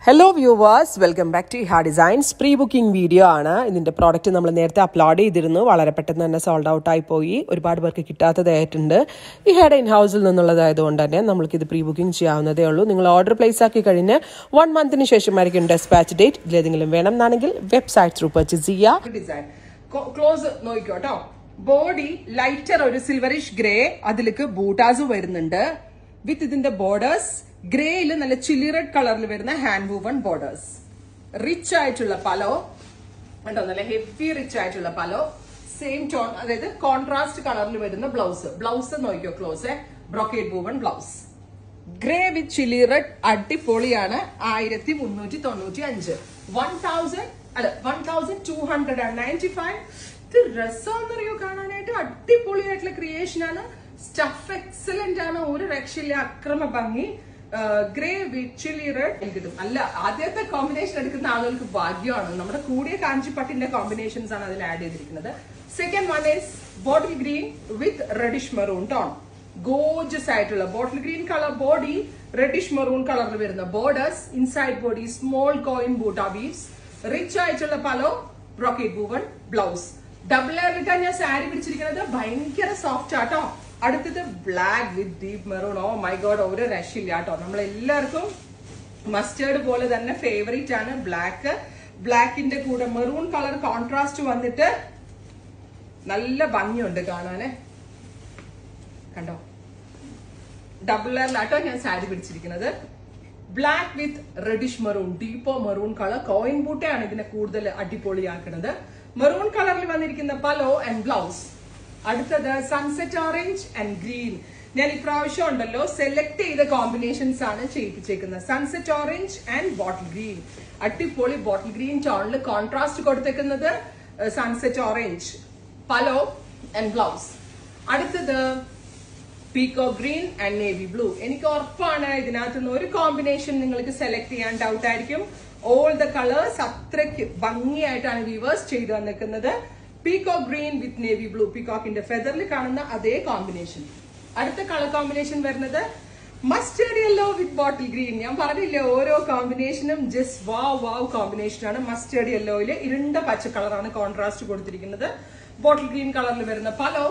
Hello viewers, welcome back to Iha Designs. Pre-booking video ആണ്. ഇതിന്റെ product നമ്മൾ നേരത്തെ അപ്ലോഡ് ചെയ്തിരുന്നു. വളരെ പെട്ടെന്ന് തന്നെ സോൾഡ് ഔട്ട് ആയി പോയി. ഒരുപാട് പേർക്ക് കിട്ടാത്തതായിട്ടുണ്ട്. ഇഹയുടെ ഇൻ ഹൗസിൽ നിന്നുള്ളതായതുകൊണ്ട് തന്നെ നമ്മൾക്ക് ഇത് പ്രീ ബുക്കിംഗ് ചെയ്യാവുന്നതേ ഉള്ളൂ. നിങ്ങൾ ഓർഡർ പ്ലേസ് ആക്കി കഴിഞ്ഞ് 1 മന്തിന് ശേഷമായിരിക്കും ഡെസ്പാച്ച് ഡേറ്റ്. ഇതിലേതെങ്കിലും വേണമെന്നാണെങ്കിൽ വെബ്സൈറ്റ് ത്രൂ പർച്ചേസ് ചെയ്യുക. ഡിസൈൻ ക്ലോസ് നോക്കിക്കോട്ടോ. ബോഡി ലൈറ്റർ ഒരു സിൽവറിഷ് ഗ്രേ, അതിലേക്ക് ബൂട്ടാസ് വരുന്നുണ്ട്. വിത്ത് ഇതിന്റെ ബോർഡേഴ്സ് ഗ്രേയിൽ നല്ല ചില്ലി റെഡ് കളറിൽ വരുന്ന ഹാൻഡ് വൂവൺ ബോർഡേഴ്സ്. റിച്ച് ആയിട്ടുള്ള പലോ കണ്ടോ, നല്ല ഹെവി റിച്ച് ആയിട്ടുള്ള പലോ. സെയിം ടോൺ, അതായത് കോൺട്രാസ്റ്റ് കളറിൽ വരുന്ന ബ്ലൗസ് നോക്കിയോ close, brocade woven blouse. Grey വിത്ത് ചില്ലി റെഡ് അടിപൊളിയാണ്. 1395 1295. ഇത് രസമെന്നറിയോ കാണാനായിട്ട്, അടിപൊളിയായിട്ടുള്ള ക്രിയേഷൻ ആണ്. സ്റ്റഫ് എക്സലന്റ് ആണ്, ഒരു രക്ഷയില്ല, അക്രമ ഭംഗി. ഗ്രേ വിത്ത് ചില്ലി റെഡ് കിട്ടും. അല്ല, ആദ്യത്തെ കോമ്പിനേഷൻ എടുക്കുന്ന ആളുകൾക്ക് ഭാഗ്യമാണ്. നമ്മുടെ കൂടിയ കാഞ്ചിപ്പട്ടിന്റെ കോമ്പിനേഷൻസ് ആണ് അതിൽ ആഡ് ചെയ്തിരിക്കുന്നത്. Second one is bottle green with reddish maroon tone. Gorgeous ആയിട്ടുള്ള bottle green colour body, reddish maroon കളറിൽ വരുന്ന borders. Inside body small coin buta weaves. Rich ആയിട്ടുള്ള pallu, brocade woven blouse. Double layer ഇട്ടാണ് ഞാൻ സാരി പിടിച്ചിരിക്കുന്നത്. ഭയങ്കര സോഫ്റ്റ് ആട്ടോ. അടുത്തത് black with deep maroon. Oh my god, ഒരു രക്ഷയില്ല കേട്ടോ. നമ്മളെല്ലാവർക്കും മസ്റ്റേർഡ് പോലെ തന്നെ ഫേവറേറ്റ് ആണ് ബ്ലാക്ക്. ബ്ലാക്കിന്റെ കൂടെ മെറൂൺ കളർ കോൺട്രാസ്റ്റ് വന്നിട്ട് നല്ല ഭംഗിയുണ്ട് കാണാന്. കണ്ടോ, ഡബിൾ ലെയറിലാട്ടോ ഞാൻ സാരി പിടിച്ചിരിക്കുന്നത്. ബ്ലാക്ക് വിത്ത് റെഡിഷ് മെറൂൺ, ഡീപ്പോ മെറൂൺ കളർ. കോയിൻ ബൂട്ടയാണ് ഇതിനെ കൂടുതൽ അടിപൊളിയാക്കുന്നത്. മെറൂൺ കളറിൽ വന്നിരിക്കുന്ന പലോ ആൻഡ് ബ്ലൗസ്. അടുത്തത് സൺസെറ്റ് ഓറഞ്ച് ആൻഡ് ഗ്രീൻ. ഞാൻ ഇപ്രാവശ്യം ഉണ്ടല്ലോ സെലക്ട് ചെയ്ത കോമ്പിനേഷൻസ് ആണ് ചെയ്യിപ്പിച്ചേക്കുന്നത്. Sunset orange and bottle green. അടിപൊളി ബോട്ടിൽ ഗ്രീൻ ടോണിൽ കോൺട്രാസ്റ്റ് കൊടുത്തേക്കുന്നത് sunset orange pallu and blouse. അടുത്തത് peacock green and navy blue. എനിക്ക് ഉറപ്പാണ് ഇതിനകത്തുനിന്ന് ഒരു കോമ്പിനേഷൻ നിങ്ങൾക്ക് സെലക്ട് ചെയ്യാൻ ഡൗട്ട് ആയിരിക്കും. ഓൾ ദ കളേഴ്സ് അത്രയ്ക്ക് ഭംഗിയായിട്ടാണ് വീവേഴ്സ് ചെയ്തു വന്നിരിക്കുന്നത്. Peacock green with navy blue, പീകോക്കിന്റെ ഫെദറിൽ കാണുന്ന അതേ കോമ്പിനേഷൻ. അടുത്ത കളർ കോമ്പിനേഷൻ വരുന്നത് mustard yellow with bottle green. ഞാൻ പറഞ്ഞില്ലേ, ഓരോ കോമ്പിനേഷനും ജസ്റ്റ് വാവ് കോമ്പിനേഷൻ ആണ്. മസ്റ്റേർഡ് യെല്ലോയില് ഇരുണ്ട പച്ച കളറാണ് കോൺട്രാസ്റ്റ് കൊടുത്തിരിക്കുന്നത്. ബോട്ടിൽ ഗ്രീൻ കളറിൽ വരുന്ന പലോ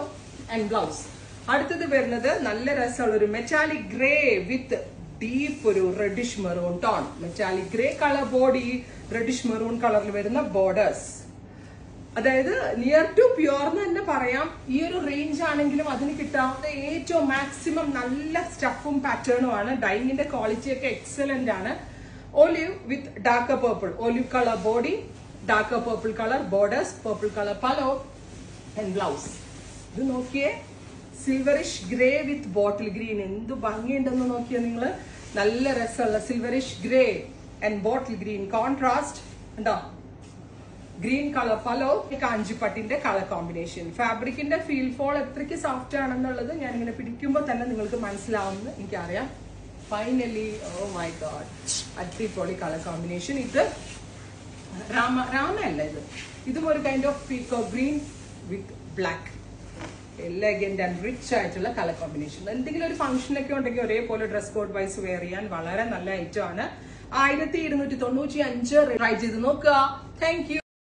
ആൻഡ് ബ്ലൗസ്. അടുത്തത് വരുന്നത് നല്ല രസമുള്ള ഒരു മെറ്റാലിക് ഗ്രേ വിത്ത് ഡീപ്പ് ഒരു reddish maroon tone. Metallic grey colour body, reddish maroon കളറിൽ വരുന്ന ബോർഡേഴ്സ്. അതായത് നിയർ ടു പ്യുവർ എന്ന് തന്നെ പറയാം. ഈ ഒരു റേഞ്ച് ആണെങ്കിലും അതിന് കിട്ടാവുന്ന ഏറ്റവും മാക്സിമം നല്ല സ്റ്റഫും പാറ്റേണും ആണ്. ഡൈങ്ങിന്റെ ക്വാളിറ്റി ഒക്കെ എക്സലന്റ് ആണ്. Olive with dark purple, olive colour body, dark purple colour borders, purple colour pallu and blouse. ഇത് നോക്കിയേ, silverish grey with bottle green. എന്ത് ഭംഗിയുണ്ടെന്ന് നോക്കിയേ നിങ്ങള്. നല്ല രസമുള്ള silverish grey and bottle green contrast ഉണ്ടോ. ഗ്രീൻ കളർ പലോ, കാഞ്ചിപ്പട്ടിന്റെ കളർ കോമ്പിനേഷൻ. ഫാബ്രിക്കിന്റെ ഫീൽ ഫോൾ എത്രയ്ക്ക് സോഫ്റ്റ് ആണെന്നുള്ളത് ഞാൻ ഇങ്ങനെ പിടിക്കുമ്പോൾ തന്നെ നിങ്ങൾക്ക് മനസ്സിലാവുമെന്ന് എനിക്കറിയാം. ഫൈനലി, ഓ മൈ ഗോഡ്, അടിപൊളി കളർ കോമ്പിനേഷൻ. ഇത് രാമല്ല, ഇതും ഒരു kind of പീക്കോ green with black. Elegant and rich ആയിട്ടുള്ള കളർ കോമ്പിനേഷൻ. എന്തെങ്കിലും ഒരു ഫംഗ്ഷൻ ഒക്കെ ഉണ്ടെങ്കിൽ ഒരേപോലെ ഡ്രസ് കോഡ് വൈസ് വെയർ ചെയ്യാൻ വളരെ നല്ല ഐറ്റം ആണ്. 1295 ട്രൈ ചെയ്ത് നോക്കുക. Thank you.